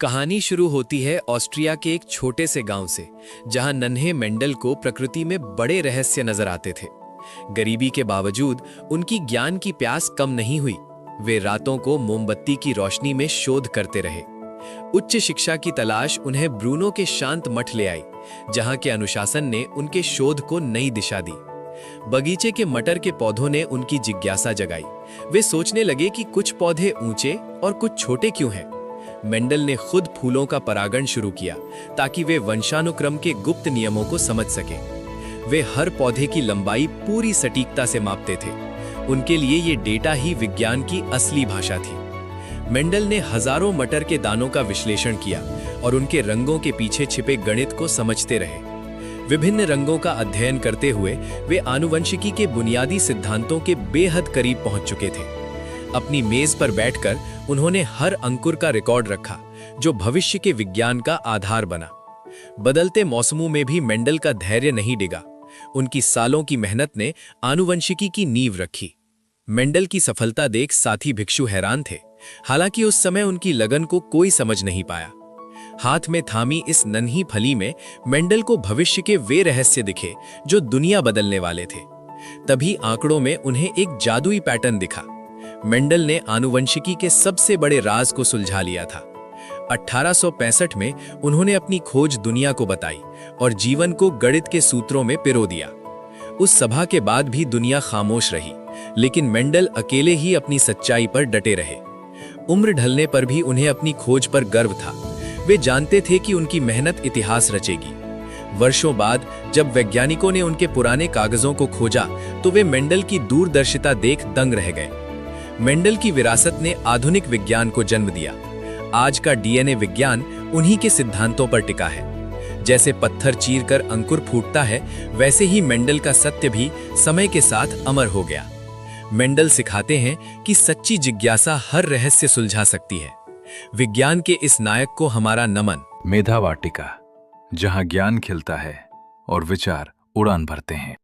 कहानी शुरू होती है ऑस्ट्रिया के एक छोटे से गांव से, जहां नन्हे मेंडल को प्रकृति में बड़े रहस्य नजर आते थे। गरीबी के बावजूद उनकी ज्ञान की प्यास कम नहीं हुई। वे रातों को मोमबत्ती की रोशनी में शोध करते रहे। उच्च शिक्षा की तलाश उन्हें ब्रूनो के शांत मठ ले आई, जहां के अनुशासन ने उनके शोध को नई दिशा दी। बगीचे के मटर के पौधों ने उनकी जिज्ञासा जगाई। वे सोचने लगे कि कुछ पौधे ऊंचे और कुछ छोटे क्यों हैं। मेंडल ने खुद फूलों का परागण शुरू किया ताकि वे वंशानुक्रम के गुप्त नियमों को समझ सकें। वे हर पौधे की लंबाई पूरी सटीकता से मापते थे। उनके लिए ये डेटा ही विज्ञान की असली भाषा थी। मेंडल ने हजारों मटर के दानों का विश्लेषण किया और उनके रंगों के पीछे छिपे गणित को समझते रहे। विभिन्न रंगों का अध्ययन करते हुए वे आनुवंशिकी के बुनियादी सिद्धांतों के बेहद करीब पहुंच चुके थे। अपनी मेज पर बैठकर उन्होंने हर अंकुर का रिकॉर्ड रखा, जो भविष्य के विज्ञान का आधार बना। बदलते मौसमों में भी मेंडल का धैर्य नहीं डिगा। उनकी सालों की मेहनत ने आनुवंशिकी की नींव रखी। मेंडल की सफलता देख साथी भिक्षु हैरान थे, हालांकि उस समय उनकी लगन को कोई समझ नहीं पाया। हाथ में थामी इस नन्ही फली में मेंडल को भविष्य के वे रहस्य दिखे जो दुनिया बदलने वाले थे। तभी आंकड़ों में उन्हें एक जादुई पैटर्न दिखा। मेंडल ने आनुवंशिकी के सबसे बड़े राज को सुलझा लिया था। 1865 में उन्होंने अपनी खोज दुनिया को बताई और जीवन को गणित के सूत्रों में पिरो दिया। उस सभा के बाद भी दुनिया खामोश रही, लेकिन मेंडल अकेले ही अपनी सच्चाई पर डटे रहे। उम्र ढलने पर भी उन्हें अपनी खोज पर गर्व था। वे जानते थे कि उनकी मेहनत इतिहास रचेगी। वर्षों बाद जब वैज्ञानिकों ने उनके पुराने कागजों को खोजा, तो वे मेंडल की दूरदर्शिता देख दंग रह गए। मेंडल की विरासत ने आधुनिक विज्ञान को जन्म दिया। आज का डीएनए विज्ञान उन्हीं के सिद्धांतों पर टिका है। जैसे पत्थर चीरकर अंकुर फूटता है, वैसे ही मेंडल का सत्य भी समय के साथ अमर हो गया। मेंडल सिखाते हैं कि सच्ची जिज्ञासा हर रहस्य सुलझा सकती है। विज्ञान के इस नायक को हमारा नमन। मेधा वाटिका, जहां ज्ञान खिलता है और विचार उड़ान भरते हैं।